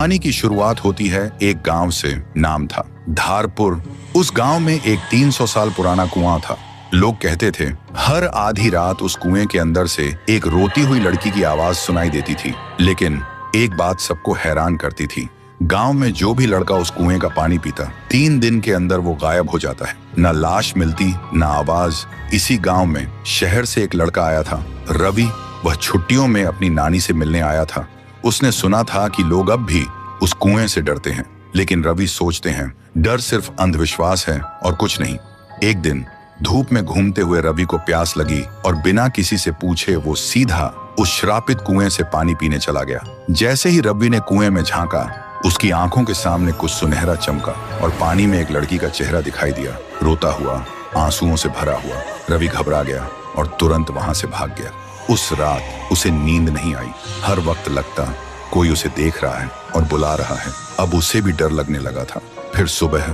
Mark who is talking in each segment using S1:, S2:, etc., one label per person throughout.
S1: कहानी की शुरुआत होती है एक गांव से। नाम था धारपुर। उस गांव में एक 300 साल पुराना कुआं था। लोग कहते थे हर आधी रात उस कुएं के अंदर से एक रोती हुई लड़की की आवाज सुनाई देती थी। लेकिन एक बात सबको हैरान करती थी, गांव में जो भी लड़का उस कुएं का पानी पीता 3 दिन के अंदर वो गायब हो जाता है। न लाश मिलती न आवाज। इसी गांव में शहर से एक लड़का आया था, रवि। वह छुट्टियों में अपनी नानी से मिलने आया था। उसने सुना था कि लोग अब भी उस कुएं से डरते हैं, लेकिन रवि सोचते हैं डर सिर्फ अंधविश्वास है और कुछ नहीं। एक दिन धूप में घूमते हुए रवि को प्यास लगी और बिना किसी से पूछे वो सीधा उस श्रापित कुएं से पानी पीने चला गया। जैसे ही रवि ने कुएं में झांका, उसकी आंखों के सामने कुछ सुनहरा चमका और पानी में एक लड़की का चेहरा दिखाई दिया, रोता हुआ, आंसुओं से भरा हुआ। रवि घबरा गया और तुरंत वहां से भाग गया। उस रात उसे नींद नहीं आई। हर वक्त लगता कोई उसे देख रहा है और बुला रहा है। अब उसे भी डर लगने लगा था। फिर सुबह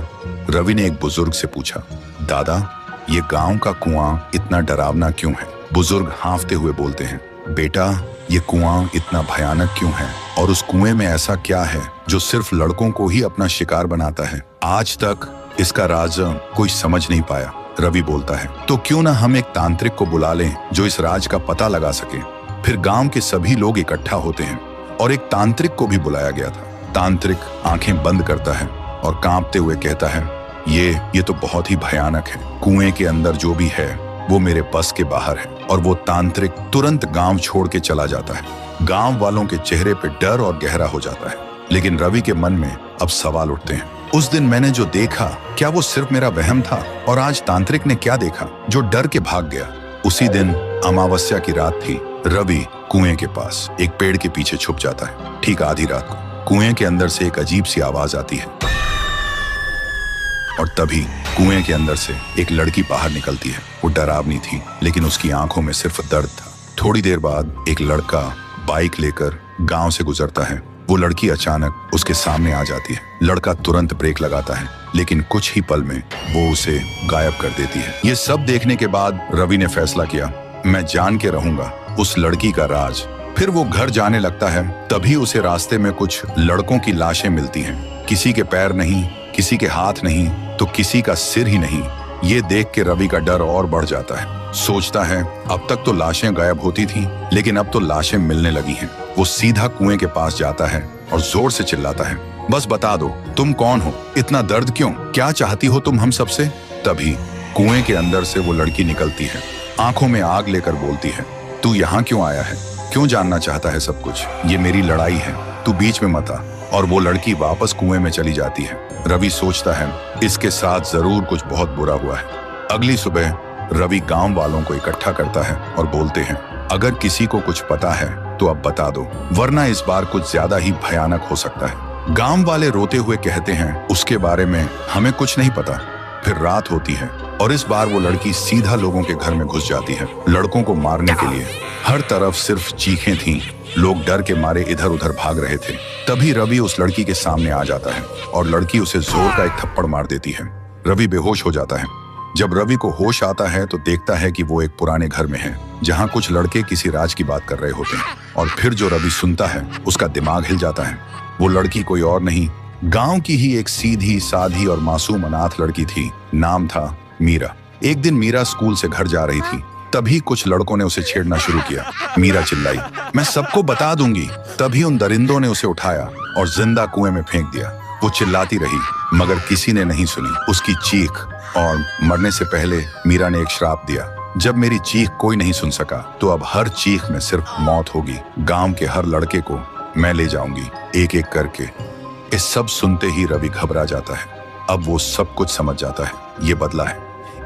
S1: रवि ने एक बुजुर्ग से पूछा, दादा, ये गांव का कुआं इतना डरावना क्यों है? बुजुर्ग हाँफते हुए बोलते हैं, बेटा, ये कुआं इतना भयानक क्यों है और उस कुएं में ऐसा क्या है जो सिर्फ लड़कों को ही अपना शिकार बनाता है? आज तक इसका राज कोई समझ नहीं पाया। रवि बोलता है, तो क्यों ना हम एक तांत्रिक को बुला लें जो इस राज का पता लगा सके। फिर गांव के सभी लोग इकट्ठा होते हैं और एक तांत्रिक को भी बुलाया गया था। तांत्रिक आंखें बंद करता है और कांपते हुए कहता है, ये तो बहुत ही भयानक है। कुएं के अंदर जो भी है वो मेरे बस के बाहर है। और वो तांत्रिक तुरंत गांव छोड़ के चला जाता है। गांव वालों के चेहरे पे डर और गहरा हो जाता है। लेकिन रवि के मन में अब सवाल उठते हैं, उस दिन मैंने जो देखा, क्या वो सिर्फ मेरा वहम था? और आज तांत्रिक ने क्या देखा जो डर के भाग गया? उसी दिन अमावस्या की रात थी। रवि कुएं के पास एक पेड़ के पीछे छुप जाता है। ठीक आधी रात को कुएं के अंदर से एक अजीब सी आवाज आती है और तभी कुएं के अंदर से एक लड़की बाहर निकलती है। वो डरावनी थी, लेकिन उसकी आंखों में सिर्फ दर्द था। थोड़ी देर बाद एक लड़का बाइक लेकर गांव से गुजरता है। वो लड़की अचानक उसके सामने आ जाती है। लड़का तुरंत ब्रेक लगाता है, लेकिन कुछ ही पल में वो उसे गायब कर देती है। ये सब देखने के बाद रवि ने फैसला किया, मैं जान के रहूंगा उस लड़की का राज। फिर वो घर जाने लगता है। तभी उसे रास्ते में कुछ लड़कों की लाशें मिलती हैं। किसी के पैर नहीं, किसी के हाथ नहीं, तो किसी का सिर ही नहीं। ये देख के रवि का डर और बढ़ जाता है। सोचता है अब तक तो लाशें गायब होती थी, लेकिन अब तो लाशें मिलने लगी हैं। वो सीधा कुएं के पास जाता है और जोर से चिल्लाता है, बस बता दो, तुम कौन हो? इतना दर्द क्यों? क्या चाहती हो तुम हम सबसे? तभी कुएं के अंदर से वो लड़की निकलती है। आंखों में आग लेकर बोलती है, तू यहाँ क्यों आया है? क्यों जानना चाहता है सब कुछ? ये मेरी लड़ाई है, तू बीच में मत आ। और वो लड़की वापस कुएं में चली जाती है। रवि सोचता है इसके साथ जरूर कुछ बहुत बुरा हुआ है। अगली सुबह रवि गांव वालों को इकट्ठा करता है और बोलते हैं, अगर किसी को कुछ पता है तो अब बता दो, वरना इस बार कुछ ज्यादा ही भयानक हो सकता है। गांव वाले रोते हुए कहते हैं, उसके बारे में हमें कुछ नहीं पता। फिर रात होती है और इस बार वो लड़की सीधा लोगों के घर में घुस जाती है, लड़कों को मारने के लिए। हर तरफ सिर्फ चीखें थीं। लोग डर के मारे इधर उधर भाग रहे थे। तभी रवि उस लड़की के सामने आ जाता है और लड़की उसे जोर का एक थप्पड़ मार देती है। रवि बेहोश हो जाता है। जब रवि को होश आता है तो देखता है कि वो एक पुराने घर में है, जहाँ कुछ लड़के किसी राज की बात कर रहे होते हैं। और फिर जो रवि सुनता है उसका दिमाग हिल जाता है। वो लड़की कोई और नहीं, गांव की ही एक सीधी साधी और मासूम अनाथ लड़की थी। नाम था मीरा। एक दिन मीरा स्कूल से घर जा रही थी। तभी कुछ लड़कों ने उसे छेड़ना शुरू किया। मीरा चिल्लाई, मैं सबको बता दूंगी। तभी उन दरिंदों ने उसे उठाया और जिंदा कुएं में फेंक दिया। वो चिल्लाती रही, मगर किसी ने नहीं सुनी उसकी चीख। और मरने से पहले मीरा ने एक श्राप दिया, जब मेरी चीख कोई नहीं सुन सका तो अब हर चीख में सिर्फ मौत होगी। गांव के हर लड़के को मैं ले जाऊंगी, एक एक करके। ये सब सुनते ही रवि घबरा जाता है। अब वो सब कुछ समझ जाता है, ये बदला है,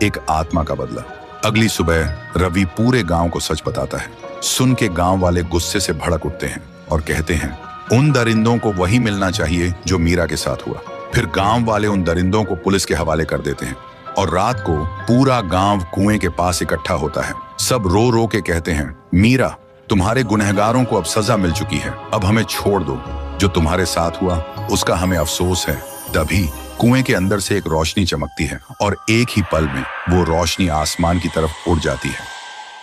S1: एक आत्मा का बदला। अगली सुबह रवि पूरे गांव को सच बताता है। सुन के गांव वाले गुस्से से भड़क उठते हैं और कहते हैं, उन दरिंदों को वही मिलना चाहिए जो मीरा के साथ हुआ। फिर गांव वाले उन दरिंदों को पुलिस के हवाले कर देते हैं और रात को पूरा गांव कुएं के पास इकट्ठा होता है। सब रो रो के कहते हैं, मीरा, तुम्हारे गुनहगारों को अब सजा मिल चुकी है, अब हमें छोड़ दो। जो तुम्हारे साथ हुआ उसका हमें अफसोस है। तभी कुएं के अंदर से एक रोशनी चमकती है और एक ही पल में वो रोशनी आसमान की तरफ उड़ जाती है।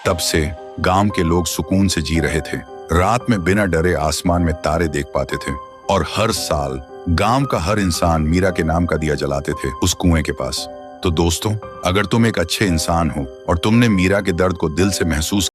S1: तब से गांव के लोग सुकून से जी रहे थे। रात में बिना डरे आसमान में तारे देख पाते थे और हर साल गांव का हर इंसान मीरा के नाम का दिया जलाते थे उस कुएं के पास। तो दोस्तों, अगर तुम एक अच्छे इंसान हो और तुमने मीरा के दर्द को दिल से महसूस